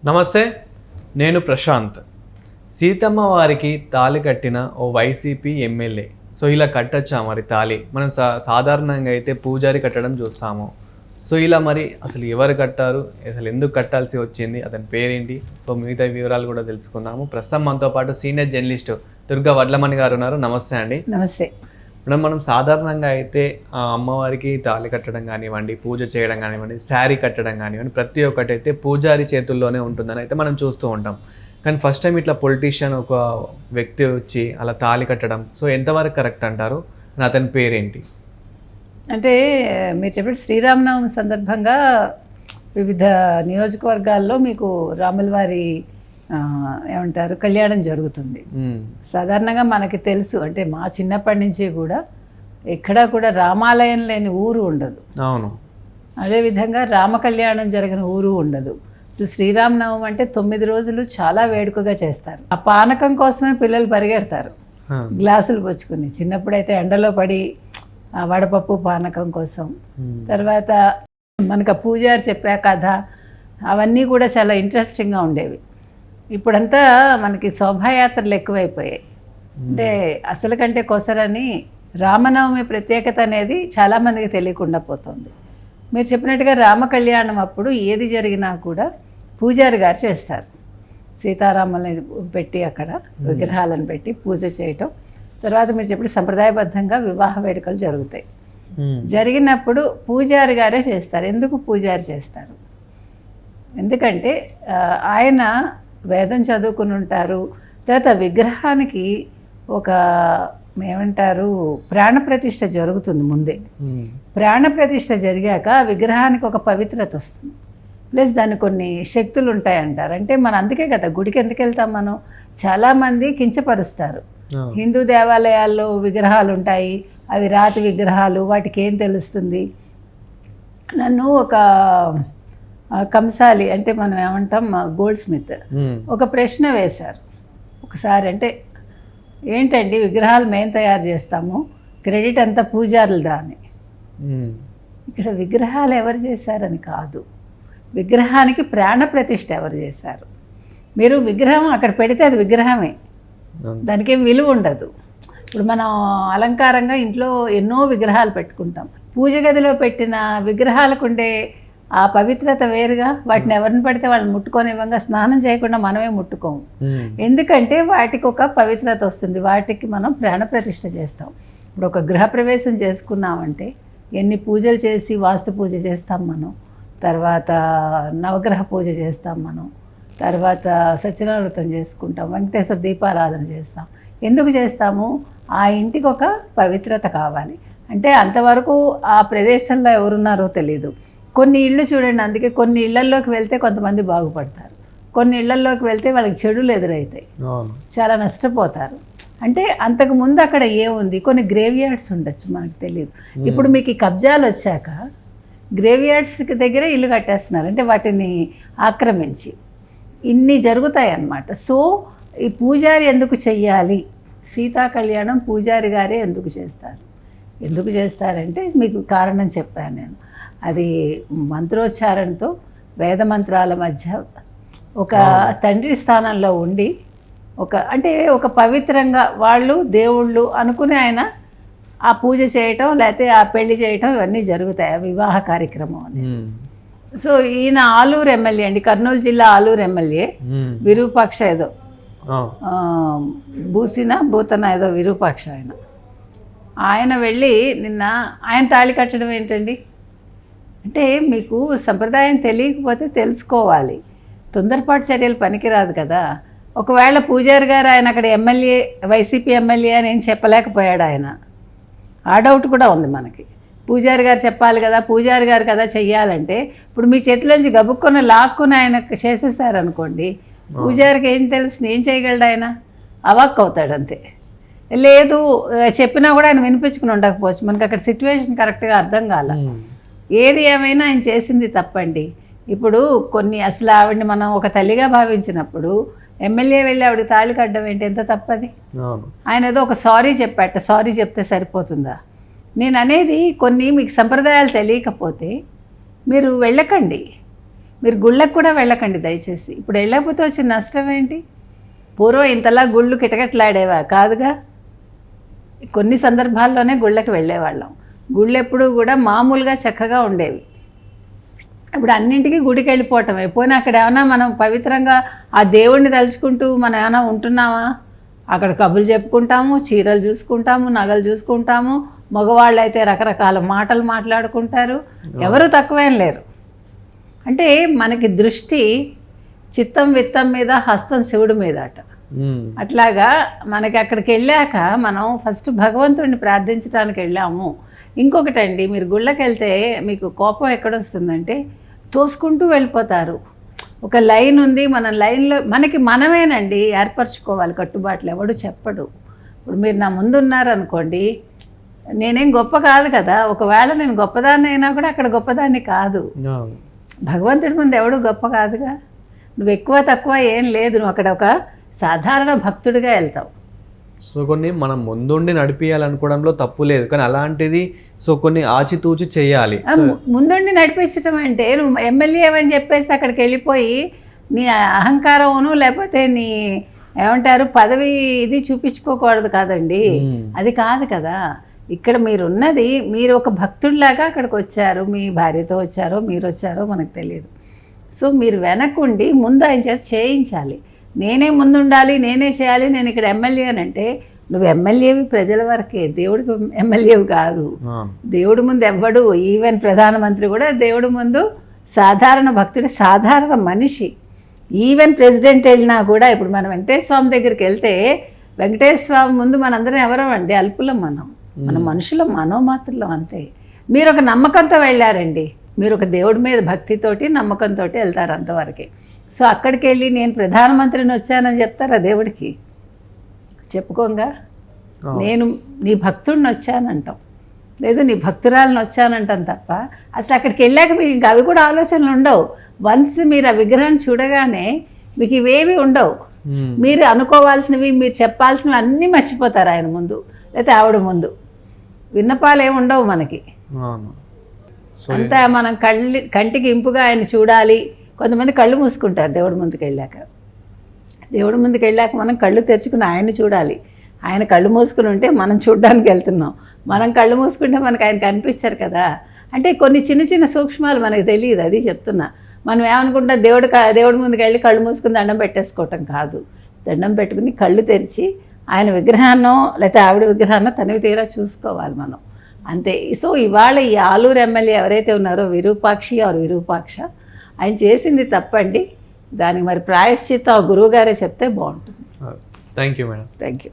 నమస్తే, నేను ప్రశాంత్. సీతమ్మ వారికి తాళి కట్టిన ఓ వైసీపీ ఎమ్మెల్యే. సో ఇలా కట్టచ్చా మరి తాళి? మనం సాధారణంగా అయితే పూజారి కట్టడం చూస్తాము. సో ఇలా మరి అసలు ఎవరు కట్టారు, అసలు ఎందుకు కట్టాల్సి వచ్చింది, అతని పేరేంటి, సో మిగతా వివరాలు కూడా తెలుసుకుందాము. ప్రస్తుతం మనతో పాటు సీనియర్ జర్నలిస్ట్ దుర్గా వడ్లమణి గారు ఉన్నారు. నమస్తే అండి. నమస్తే. మనం సాధారణంగా అయితే అమ్మవారికి తాళి కట్టడం కానివ్వండి, పూజ చేయడం కానివ్వండి, శారీ కట్టడం కానివ్వండి, ప్రతి ఒక్కటి అయితే పూజారి చేతుల్లోనే ఉంటుందని అయితే మనం చూస్తూ ఉంటాం. కానీ ఫస్ట్ టైం ఇట్లా పొలిటీషియన్ ఒక వ్యక్తి వచ్చి అలా తాళి కట్టడం, సో ఎంతవరకు కరెక్ట్ అంటారు? అతని పేరేంటి? అంటే మీరు చెప్పిన శ్రీరామనవమి సందర్భంగా వివిధ నియోజకవర్గాల్లో మీకు రాముల వారి ఏమంటారు కళ్యాణం జరుగుతుంది. సాధారణంగా మనకి తెలుసు, అంటే మా చిన్నప్పటి నుంచి కూడా ఎక్కడా కూడా రామాలయం లేని ఊరు ఉండదు. అవును. అదేవిధంగా రామ కళ్యాణం జరిగిన ఊరు ఉండదు. అసలు శ్రీరామనవమి అంటే 9 రోజులు చాలా వేడుకగా చేస్తారు. ఆ పానకం కోసమే పిల్లలు పరిగెడతారు గ్లాసులు పుచ్చుకుని. చిన్నప్పుడైతే ఎండలో పడి ఆ వడపప్పు పానకం కోసం, తర్వాత మనకు పూజారి చెప్పే కథ, అవన్నీ కూడా చాలా ఇంట్రెస్టింగ్గా ఉండేవి. ఇప్పుడంతా మనకి శోభాయాత్రలు ఎక్కువైపోయాయి. అంటే అసలు కంటే కొసరని రామనవమి ప్రత్యేకత అనేది చాలామందికి తెలియకుండా పోతుంది. మీరు చెప్పినట్టుగా రామ కళ్యాణం అప్పుడు ఏది జరిగినా కూడా పూజారి గారు చేస్తారు. సీతారాములని పెట్టి అక్కడ విగ్రహాలను పెట్టి పూజ చేయటం, తర్వాత మీరు చెప్పిన సంప్రదాయబద్ధంగా వివాహ వేడుకలు జరుగుతాయి. జరిగినప్పుడు పూజారి గారే చేస్తారు. ఎందుకు పూజారి చేస్తారు? ఎందుకంటే ఆయన వేదం చదువుకుని ఉంటారు. తర్వాత విగ్రహానికి ఒక ఏమంటారు ప్రాణప్రతిష్ఠ జరుగుతుంది ముందే. ప్రాణప్రతిష్ఠ జరిగాక విగ్రహానికి ఒక పవిత్రత వస్తుంది, ప్లస్ దానికి కొన్ని శక్తులు ఉంటాయంటారు. అంటే మనం అందుకే కదా గుడికి ఎందుకు వెళ్తాం మనం? చాలామంది కించపరుస్తారు. హిందూ దేవాలయాల్లో విగ్రహాలు ఉంటాయి, అవి రాతి విగ్రహాలు, వాటికి ఏం తెలుస్తుంది. నన్ను ఒక కంసాలి, అంటే మనం ఏమంటాం గోల్డ్ స్మిత్, ఒక ప్రశ్న వేశారు ఒకసారి. అంటే ఏంటండి విగ్రహాలు మేము తయారు చేస్తాము, క్రెడిట్ అంతా పూజారులదా అని. ఇక్కడ విగ్రహాలు ఎవరు చేశారని కాదు, విగ్రహానికి ప్రాణప్రతిష్ఠ ఎవరు చేశారు. మీరు విగ్రహం అక్కడ పెడితే అది విగ్రహమే, దానికేం విలువ ఉండదు. ఇప్పుడు మనం అలంకారంగా ఇంట్లో ఎన్నో విగ్రహాలు పెట్టుకుంటాం. పూజ గదిలో పెట్టిన విగ్రహాలకు ఉండే ఆ పవిత్రత వేరుగా. వాటిని ఎవరిని పడితే వాళ్ళని ముట్టుకోనివ్వంగా, స్నానం చేయకుండా మనమే ముట్టుకోము. ఎందుకంటే వాటికి ఒక పవిత్రత వస్తుంది, వాటికి మనం ప్రాణప్రతిష్ఠ చేస్తాం. ఇప్పుడు ఒక గృహప్రవేశం చేసుకున్నామంటే ఎన్ని పూజలు చేసి వాస్తు పూజ చేస్తాం మనం, తర్వాత నవగ్రహ పూజ చేస్తాం మనం, తర్వాత సత్యనారాయణ వ్రతం చేసుకుంటాం, వెంకటేశ్వర దీపారాధన చేస్తాం. ఎందుకు చేస్తాము? ఆ ఇంటికి ఒక పవిత్రత కావాలి. అంటే అంతవరకు ఆ ప్రదేశంలో ఎవరున్నారో తెలియదు. కొన్ని ఇళ్ళు చూడండి, అందుకే కొన్ని ఇళ్లల్లోకి వెళ్తే కొంతమంది బాగుపడతారు, కొన్ని ఇళ్లల్లోకి వెళ్తే వాళ్ళకి చెడులు ఎదురవుతాయి, చాలా నష్టపోతారు. అంటే అంతకు ముందు అక్కడ ఏముంది, కొన్ని గ్రేవ్ యార్డ్స్ ఉండొచ్చు, మనకు తెలియదు. ఇప్పుడు మీకు ఈ కబ్జాలు వచ్చాక గ్రేవ్ యార్డ్స్కి దగ్గర ఇల్లు కట్టేస్తున్నారు, అంటే వాటిని ఆక్రమించి ఇన్ని జరుగుతాయి అన్నమాట. సో ఈ పూజారి ఎందుకు చెయ్యాలి? సీతా కళ్యాణం పూజారి గారే ఎందుకు చేస్తారు? ఎందుకు చేస్తారంటే మీకు కారణం చెప్పాను నేను. అది మంత్రోచ్చారణతో వేద మంత్రాల మధ్య ఒక తండ్రి స్థానంలో ఉండి ఒక పవిత్రంగా వాళ్ళు దేవుళ్ళు అనుకుని ఆయన ఆ పూజ చేయటం, లేకపోతే ఆ పెళ్లి చేయటం, ఇవన్నీ జరుగుతాయి, వివాహ కార్యక్రమం అని. సో ఈయన ఆలూరు ఎమ్మెల్యే అండి, కర్నూలు జిల్లా ఆలూరు ఎమ్మెల్యే, విరూపాక్ష ఏదో భూతన ఏదో విరూపాక్ష ఆయన వెళ్ళి నిన్న ఆయన తాళి కట్టడం ఏంటండి? అంటే మీకు సంప్రదాయం తెలియకపోతే తెలుసుకోవాలి, తొందరపాటు చర్యలు పనికిరాదు కదా. ఒకవేళ పూజారి గారు ఆయన అక్కడ ఎమ్మెల్యే, వైసీపీ ఎమ్మెల్యే అని ఏం చెప్పలేకపోయాడు ఆయన, ఆ డౌట్ కూడా ఉంది మనకి. పూజారి గారు చెప్పాలి కదా, పూజారి గారు కదా చెయ్యాలంటే. ఇప్పుడు మీ చేతిలోంచి గబుక్కున్న లాక్కుని ఆయన చేసేసారనుకోండి, పూజారికి ఏం తెలుస్తుంది, ఏం చేయగలడు ఆయన? అవాక్ అవుతాడు అంతే. లేదు చెప్పినా కూడా ఆయన వినిపించుకుని ఉండకపోవచ్చు, మనకి అక్కడ సిచ్యువేషన్ కరెక్ట్గా అర్థం కాల. ఏది ఏమైనా ఆయన చేసింది తప్పండి. ఇప్పుడు కొన్ని అసలు ఆవిడని మనం ఒక తల్లిగా భావించినప్పుడు ఎమ్మెల్యే వెళ్ళి ఆవిడకి తాళి కట్టడం ఏంటి, ఎంత తప్పది? ఆయన ఏదో ఒక సారీ చెప్పాట, సారీ చెప్తే సరిపోతుందా? నేను అనేది కొన్ని మీకు సంప్రదాయాలు తెలియకపోతే మీరు వెళ్ళకండి. మీరు గుళ్ళకు కూడా వెళ్ళకండి దయచేసి. ఇప్పుడు వెళ్ళకపోతే వచ్చిన నష్టం ఏంటి? పూర్వం ఇంతలా గుళ్ళు కిటకిటలాడేవా? కాదుగా. కొన్ని సందర్భాల్లోనే గుళ్ళకి వెళ్ళేవాళ్ళం. గుళ్ళు ఎప్పుడూ కూడా మామూలుగా చక్కగా ఉండేవి. ఇప్పుడు అన్నింటికీ గుడికి వెళ్ళిపోవటమే. పోయినా అక్కడ ఏమైనా మనం పవిత్రంగా ఆ దేవుణ్ణి తలుచుకుంటూ మనం ఏమైనా ఉంటున్నామా? అక్కడ కబుర్లు చెప్పుకుంటాము, చీరలు చూసుకుంటాము, నగలు చూసుకుంటాము. మగవాళ్ళు అయితే రకరకాల మాటలు మాట్లాడుకుంటారు. ఎవరు తక్కువేం లేరు. అంటే మనకి దృష్టి చిత్తం విత్తం మీద, హస్తం శివుడి మీద అట. అట్లాగా మనకి అక్కడికి వెళ్ళాక మనం ఫస్ట్ భగవంతుడిని ప్రార్థించడానికి వెళ్ళాము. ఇంకొకటండి, మీరు గుళ్ళకి వెళ్తే మీకు కోపం ఎక్కడొస్తుందంటే తోసుకుంటూ వెళ్ళిపోతారు. ఒక లైన్ ఉంది, మన లైన్లో మనమేనండి ఏర్పరచుకోవాలి కట్టుబాట్లు. ఎవడు చెప్పడు. ఇప్పుడు మీరు నా ముందు ఉన్నారనుకోండి, నేనేం గొప్ప కాదు కదా. ఒకవేళ నేను గొప్పదాన్ని అయినా కూడా అక్కడ గొప్పదాన్ని కాదు. భగవంతుడి ముందు ఎవడు గొప్ప కాదుగా. నువ్వు ఎక్కువ తక్కువ ఏం లేదు. నువ్వు అక్కడ ఒక సాధారణ భక్తుడిగా వెళ్తావు. సో కొన్ని మనం ముందుండి నడిపించాలనుకోవడంలో తప్పు లేదు, కానీ అలాంటిది సో కొన్ని ఆచితూచి చేయాలి. ముందుండి నడిపించడం అంటే నువ్వు ఎమ్మెల్యే అని చెప్పేసి అక్కడికి వెళ్ళిపోయి నీ అహంకారమును లేకపోతే నీ ఏమంటారు పదవి ఇది చూపించుకోకూడదు కాదండి. అది కాదు కదా. ఇక్కడ మీరున్నది, మీరు ఒక భక్తుడిలాగా అక్కడికి వచ్చారు. మీ భార్యతో వచ్చారో మీరు వచ్చారో మనకు తెలియదు. సో మీరు వెనక్కుండి ముందు ఆయన చేత చేయించాలి. నేనే ముందుండాలి, నేనే చేయాలి, నేను ఇక్కడ ఎమ్మెల్యే అని అంటే నువ్వు ఎమ్మెల్యేవి ప్రజల వరకే, దేవుడికి ఎమ్మెల్యేవి కాదు. దేవుడి ముందు ఎవ్వడు, ఈవెన్ ప్రధానమంత్రి కూడా దేవుడి ముందు సాధారణ భక్తుడు, సాధారణ మనిషి. ఈవెన్ ప్రెసిడెంట్ వెళ్ళినా కూడా, ఇప్పుడు మనం వెంకటేశ్వర స్వామి దగ్గరికి వెళ్తే వెంకటేశ్వర స్వామి ముందు మనందరం ఎవరం అండి? అల్పులం. మన మనుషులం, మనోమాత్రులం అంతే. మీరు ఒక నమ్మకంతో వెళ్ళారండి, మీరు ఒక దేవుడి మీద భక్తితోటి నమ్మకంతో వెళ్తారు అంతవరకే. సో అక్కడికి వెళ్ళి నేను ప్రధానమంత్రిని వచ్చానని చెప్తారా దేవుడికి? చెప్పుకోంగా. నేను నీ భక్తుడిని వచ్చానంటాం, లేదు నీ భక్తురాలను వచ్చానంటాం తప్ప అసలు అక్కడికి వెళ్ళాక మీకు ఇంకా అవి కూడా ఆలోచనలు ఉండవు. వన్స్ మీరు ఆ విగ్రహం చూడగానే మీకు ఇవేవి ఉండవు. మీరు అనుకోవాల్సినవి, మీరు చెప్పాల్సినవి అన్నీ మర్చిపోతారు ఆయన ముందు, లేకపోతే ఆవిడ ముందు. విన్నపాలు ఏమి ఉండవు మనకి. అంతా మనం కంటికి ఇంపుగా ఆయన చూడాలి. కొంతమంది కళ్ళు మూసుకుంటారు దేవుడి ముందుకు వెళ్ళాక. దేవుడి ముందుకు వెళ్ళాక మనం కళ్ళు తెరుచుకుని ఆయన్ని చూడాలి. ఆయన కళ్ళు మూసుకుని ఉంటే మనం చూడడానికి వెళ్తున్నాం. మనం కళ్ళు మూసుకుంటే మనకు ఆయన కనిపించారు కదా. అంటే కొన్ని చిన్న చిన్న సూక్ష్మాలు మనకు తెలియదు. అది చెప్తున్నా. మనం ఏమనుకుంటాం, దేవుడి ముందుకు వెళ్ళి కళ్ళు మూసుకుని దండం పెట్టేసుకోవటం కాదు. దండం పెట్టుకుని కళ్ళు తెరిచి ఆయన విగ్రహాన్నో లేకపోతే ఆవిడ విగ్రహాన్నో తనివి తీరా చూసుకోవాలి మనం, అంతే. సో ఇవాళ ఈ ఆలూరు ఎమ్మెల్యే ఎవరైతే ఉన్నారో విరూపాక్ష, ఆయన చేసింది తప్పండి. దానికి మరి ప్రాయశ్చిత్తం ఆ గురువుగారే చెప్తే బాగుంటుంది. Thank you madam. Thank you.